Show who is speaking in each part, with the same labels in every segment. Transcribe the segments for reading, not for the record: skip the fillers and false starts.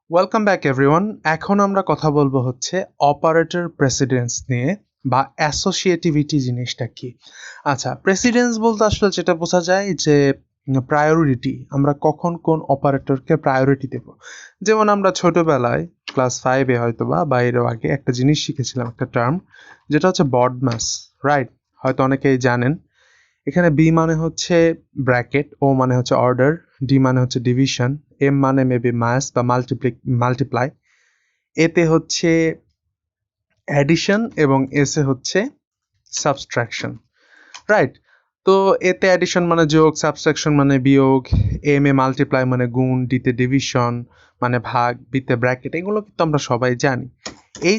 Speaker 1: Welcome back everyone. এখন আমরা কথা বলবো হচ্ছে অপারেটর প্রেসিডেন্স নিয়ে বা অ্যাসোসিয়েটিভিটি জিনিসটা কি। আচ্ছা, প্রেসিডেন্স বলতে আসলে যেটা বোঝা যায় যে প্রায়োরিটি, আমরা কখন কোন অপারেটরকে প্রায়োরিটি দেব। যেমন আমরা ছোটবেলায় ক্লাস 5-এ হয়তো বা এরও আগে একটা জিনিস শিখেছিলাম, একটা টার্ম, যেটা হচ্ছে বডম্যাস, রাইট? হয়তো অনেকেই জানেন। এখানে বি মানে হচ্ছে ব্র্যাকেট, ও মানে হচ্ছে অর্ডার, ডি মানে হচ্ছে ডিভিশন, এম মানে মেবি মাস বা মাল্টিপ্লাই, এতে হচ্ছে অ্যাডিশন এবং এসে হচ্ছে সাবস্ট্রাকশন, রাইট? তো এতে অ্যাডিশন মানে যোগ, সাবস্ট্রাকশন মানে বিয়োগ, এম এ মাল্টিপ্লাই মানে গুণ, ডিতে ডিভিশন মানে ভাগ, বিতে ব্র্যাকেট, এগুলো কিন্তু আমরা সবাই জানি। এই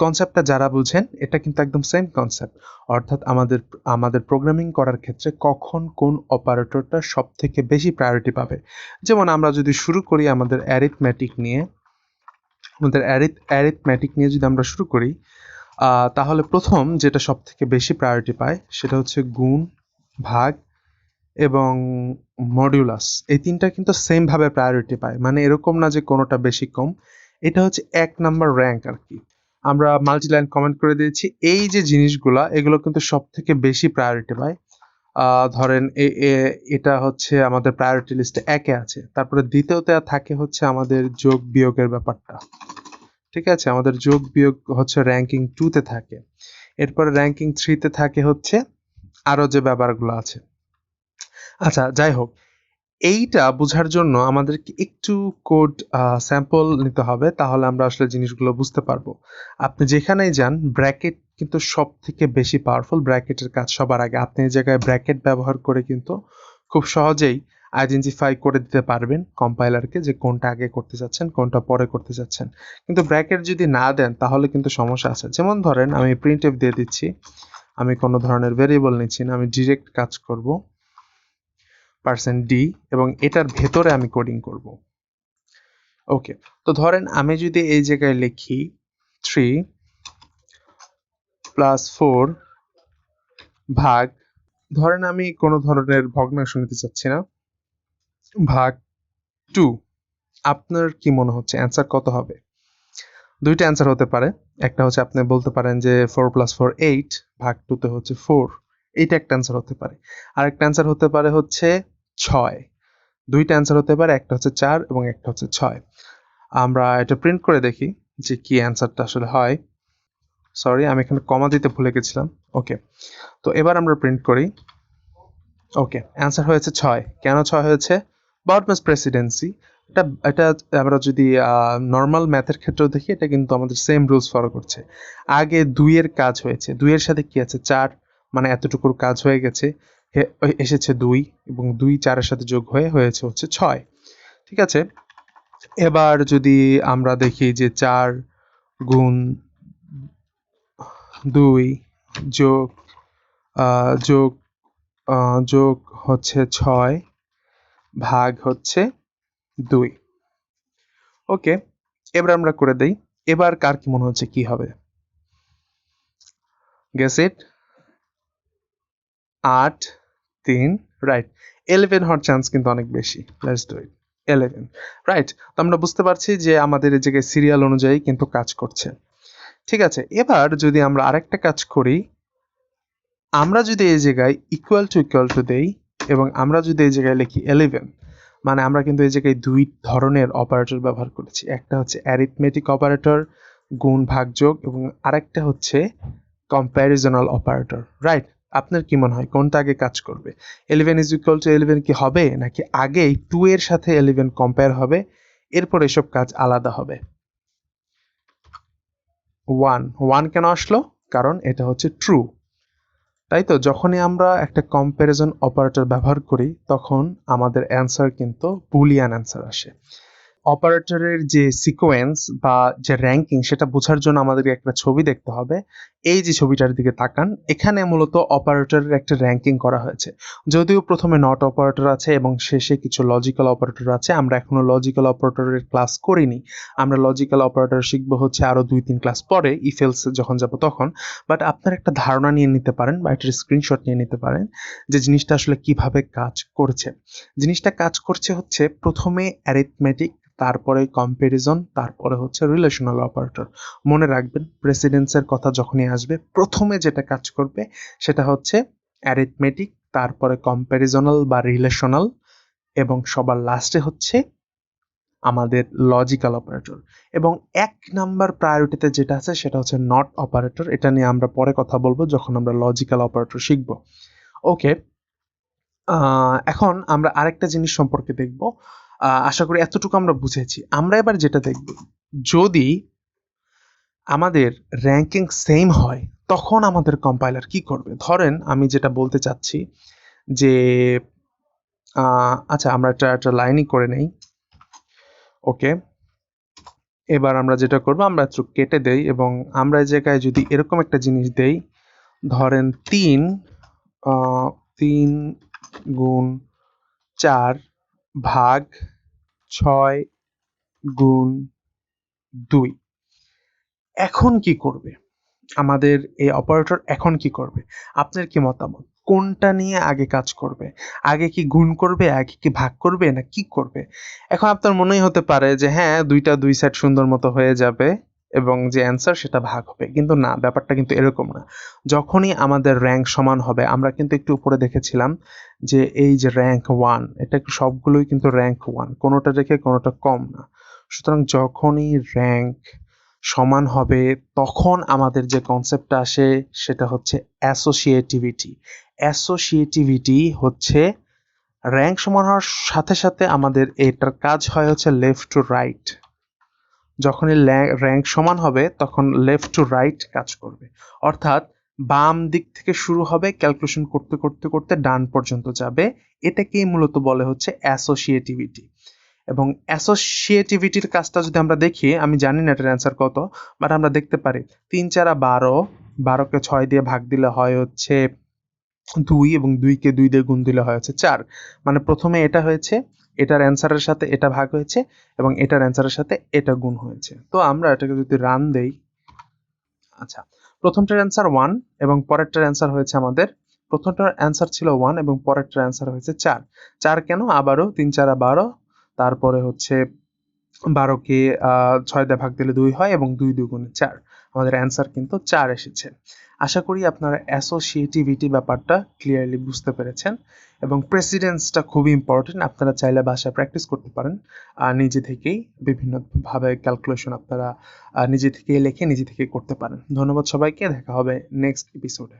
Speaker 1: কনসেপ্টটা যারা বুঝেন, এটা কিন্তু একদম সেম কনসেপ্ট। অর্থাৎ আমাদের প্রোগ্রামিং করার ক্ষেত্রে কখন কোন অপারেটরটা সব থেকে বেশি প্রায়োরিটি পাবে। যেমন আমরা যদি শুরু করি আমাদের অ্যারিথমেটিক নিয়ে যদি আমরা শুরু করি, তাহলে প্রথম যেটা সব থেকে বেশি প্রায়োরিটি পায় সেটা হচ্ছে গুণ, ভাগ এবং মডিউলাস। এই তিনটা কিন্তু সেম ভাবে প্রায়োরিটি পায়, মানে এরকম না যে কোনোটা বেশি কম। এটা হচ্ছে 1 নাম্বার র্যাঙ্ক আর কি। আমরা মাল্টিলাইন কমেন্ট করে দিয়েছি। এই যে জিনিসগুলা, এগুলো কিন্তু সব থেকে বেশি প্রায়োরিটি পায়। ধরেন এটা হচ্ছে আমাদের প্রায়োরিটি লিস্টে 1-এ আছে। তারপরে দ্বিতীয়তে থাকে হচ্ছে আমাদের যোগ বিয়োগের ব্যাপারটা। ঠিক আছে, আমাদের যোগ বিয়োগ হচ্ছে র্যাঙ্কিং 2-তে থাকে। এরপরে র্যাঙ্কিং 3-তে থাকে হচ্ছে আরো যে ব্যাপারগুলো আছে। আচ্ছা, যাই হোক, এইটা বোঝার জন্য আমাদেরকে একটু কোড স্যাম্পল নিতে হবে, তাহলে আমরা আসলে জিনিসগুলো বুঝতে পারবো। আপনি যেখানেই যান, ব্র্যাকেট কিন্তু সব থেকে বেশি পাওয়ারফুল। ব্র্যাকেটের কাজ সবার আগে। আপনি এই জায়গায় ব্র্যাকেট ব্যবহার করে কিন্তু খুব সহজেই আইডেন্টিফাই করে দিতে পারবেন কম্পাইলারকে যে কোনটা আগে করতে যাচ্ছেন, কোনটা পরে করতে যাচ্ছেন। কিন্তু ব্র্যাকেট যদি না দেন তাহলে কিন্তু সমস্যা আছে। যেমন ধরেন আমি প্রিন্টএফ দিয়ে দিচ্ছি, আমি কোনো ধরনের ভেরিয়েবল নিচ্ছি না, আমি ডিরেক্ট কাজ করব %d এবং এটার ভেতরে আমি কোডিং করব। ওকে, তো ধরেন আমি যদি এই জায়গায় লিখি 3 + 4 ভাগ, ধরেন আমি কোনো ধরনের ভগ্নাংশ নিতে চাচ্ছি না, ভাগ 2, আপনার কি মনে হচ্ছে অ্যান্সার কত হবে? দুইটা অ্যান্সার হতে পারে। একটা হচ্ছে আপনি বলতে পারেন যে 4 + 4 8, ভাগ 2 তে হচ্ছে 4, এইটা একটা অ্যান্সার হতে পারে। আরেকটা অ্যান্সার হতে পারে হচ্ছে 6। দুইটা অ্যান্সার হতে পারে, একটা হচ্ছে 4 এবং একটা হচ্ছে 6। আমরা এটা প্রিন্ট করে দেখি যে কি অ্যান্সারটা আসলে হয়। সরি, আমি এখানে কমা দিতে ভুলে গেছিলাম। ওকে, তো এবার আমরা প্রিন্ট করি। ওকে, অ্যান্সার হয়েছে 6। কেন 6 হয়েছে? বটম্যাস প্রেসিডেন্সি। এটা এটা আমরা যদি নর্মাল ম্যাথের ক্ষেত্রেও দেখি, এটা কিন্তু আমাদের সেম রুলস ফলো করছে। আগে 2 এর কাজ হয়েছে, 2 এর সাথে কি আছে 4, মানে এতটুকুর কাজ হয়ে গেছে, এসেছে 2 এবং 2 4 এর সাথে যোগ হয়ে হয়েছে হচ্ছে 6। ঠিক আছে, এবার যদি আমরা দেখি যে 4 গুণ 2 যোগ যোগ যোগ হচ্ছে 6 ভাগ হচ্ছে 2। ওকে, এবার আমরা করে দেই। এবার কার কি মনে হচ্ছে কি হবে? গেস ইট। 8 3, রাইট। 11 হওয়ার চান্স কিন্তু অনেক বেশি। Let's do it. 11, রাইট। তো আমরা বুঝতে পারছি যে আমাদের এই জায়গায় সিরিয়াল অনুযায়ী কিন্তু কাজ করছে। ঠিক আছে, এবার যদি আমরা আরেকটা কাজ করি, আমরা যদি এই জায়গায় ইকুয়াল টু দেই এবং আমরা যদি এই জায়গায় লিখি 11, মানে আমরা কিন্তু এই জায়গায় 2 ধরনের অপারেটর ব্যবহার করেছি। একটা হচ্ছে অ্যারিথমেটিক অপারেটর, গুণ ভাগ যোগ, এবং আরেকটা হচ্ছে কম্প্যারিজনাল অপারেটর, রাইট? আপনার কি মনে হয় কোনটা আগে কাজ করবে? 11 = 11 কি হবে, নাকি আগেই 2 এর সাথে 11 কম্পেয়ার হবে, এরপর এসব কাজ আলাদা হবে? 1 কেন আসলো? কারণ এটা হচ্ছে ট্রু। তাই তো, যখনই আমরা একটা কম্প্যারিজন অপারেটর ব্যবহার করি তখন আমাদের অ্যান্সার কিন্তু বুলিয়ান অ্যান্সার আসে। অপারেটরের যে সিকোয়েন্স বা যে র্যাঙ্কিং, সেটা বোঝার জন্য আমাদেরকে একটা ছবি দেখতে হবে। এই যে ছবিটার দিকে তাকান, এখানে মূলত অপারেটরের একটা র্যাঙ্কিং করা হয়েছে। যদিও প্রথমে নট অপারেটর আছে এবং শেষে কিছু লজিক্যাল অপারেটর আছে। আমরা এখনো লজিক্যাল অপারেটরের ক্লাস করিনি। আমরা লজিক্যাল অপারেটর শিখবো হচ্ছে আরো 2-3 ক্লাস পরে, ইফ এলস যখন যাব তখন। বাট আপনার একটা ধারণা নিয়ে নিতে পারেন বা একটা স্ক্রিনশট নিয়ে নিতে পারেন যে জিনিসটা আসলে কিভাবে কাজ করছে। জিনিসটা কাজ করছে হচ্ছে প্রথমে অ্যারিথমেটিক, তারপরে কম্প্যারিজন, তারপরে হচ্ছে রিলেশনাল অপারেটর। মনে রাখবেন প্রেসিডেন্সের কথা যখনই আসবে প্রথমে যেটা কাজ করবে সেটা হচ্ছে অ্যারিথমেটিক, তারপরে কম্প্যারিজনাল বা রিলেশনাল, এবং সবার লাস্টে হচ্ছে আমাদের লজিক্যাল অপারেটর। এবং 1 নাম্বার প্রায়োরিটিতে যেটা আছে সেটা হচ্ছে নট অপারেটর। এটা নিয়ে আমরা পরে কথা বলবো যখন আমরা লজিক্যাল অপারেটর শিখব। ওকে, এখন আমরা আরেকটা জিনিস সম্পর্কে দেখব। আশা করি এতটুকু আমরা বুঝেছি। আমরা এবার যেটা দেখব, যদি আমাদের র্যাঙ্কিং সেম হয় তখন আমাদের কম্পাইলার কি করবে। ধরেন আমি যেটা বলতে চাচ্ছি যে আচ্ছা আমরা একটা লাইনই করে নেই। ওকে, এবার আমরা যেটা করব, আমরা একটু কেটে দেই এবং আমরা এই জায়গায় যদি এরকম একটা জিনিস দেই, ধরেন 3 গুণ 4 ভাগ 6 গুণ 2, এখন কি করবে আমাদের এই অপারেটর? এখন কি করবে? আপনার কি মতামত? কোনটা নিয়ে আগে কাজ করবে? আগে কি গুণ করবে, আগে কি ভাগ করবে, না কি করবে? এখন আপনার মনেই হতে পারে যে হ্যাঁ, দুইটা দুই সাইড সুন্দর মতো হয়ে যাবে এবং যে অ্যান্সার সেটা ভাগ হবে, কিন্তু না, ব্যাপারটা কিন্তু এরকম না। যখনই আমাদের র্যাঙ্ক সমান হবে, আমরা কিন্তু একটু উপরে দেখেছিলাম যে এই যে র্যাঙ্ক 1, এটা সবগুলোই কিন্তু র্যাঙ্ক 1, কোনোটা রেখে কোনোটা কম না। সুতরাং যখনই র্যাঙ্ক সমান হবে তখন আমাদের যে কনসেপ্টটা আসে সেটা হচ্ছে অ্যাসোসিয়েটিভিটি। অ্যাসোসিয়েটিভিটি হচ্ছে র্যাঙ্ক সমান হওয়ার সাথে সাথে আমাদের এটার কাজ হয় হচ্ছে লেফট টু রাইট। যখনই র্যাঙ্ক সমান হবে তখন লেফট টু রাইট কাজ করবে, অর্থাৎ বাম দিক থেকে শুরু হবে, ক্যালকুলেশন করতে করতে করতে ডান পর্যন্ত যাবে। এটাকেই মূলত বলে হচ্ছে অ্যাসোসিয়েটিভিটি। এবং অ্যাসোসিয়েটিভিটির কাজটা যদি আমরা দেখি, আমি জানি না এটার অ্যান্সার কত, বাট আমরা দেখতে পারি 3 4 12, 12কে 6 দিয়ে ভাগ দিলে হয় হচ্ছে 2, এবং 2কে 2 দিয়ে গুণ দিলে হয় হচ্ছে 4। মানে প্রথমে এটা হয়েছে, এটার অ্যান্সারের সাথে এটা ভাগ হয়েছে এবং এটার অ্যান্সারের সাথে এটা গুণ হয়েছে। তো আমরা এটাকে যদি রান দেই, আচ্ছা, প্রথমটার অ্যান্সার 1 এবং পরেরটার অ্যান্সার হয়েছে আমাদের, প্রথমটার অ্যান্সার ছিল 1 এবং পরেরটার অ্যান্সার হয়েছে 4। 4 কেন? আবারও 3 4 12, তারপরে হচ্ছে 12কে 6 দিয়ে ভাগ দিলে 2 হয় এবং 2 2 4। আমাদের অ্যান্সার কিন্তু 4 এসেছে। আশা করি আপনারা অ্যাসোসিয়েটিভিটি ব্যাপারটা ক্লিয়ারলি বুঝতে পেরেছেন এবং প্রেসিডেন্সটা খুবই ইম্পর্টেন্ট। আপনারা চাইলে বাসায় প্র্যাকটিস করতে পারেন নিজে থেকেই, বিভিন্নভাবে ক্যালকুলেশন আপনারা নিজে থেকেই লিখে নিজে থেকেই করতে পারেন। ধন্যবাদ সবাইকে, দেখা হবে নেক্সট এপিসোডে।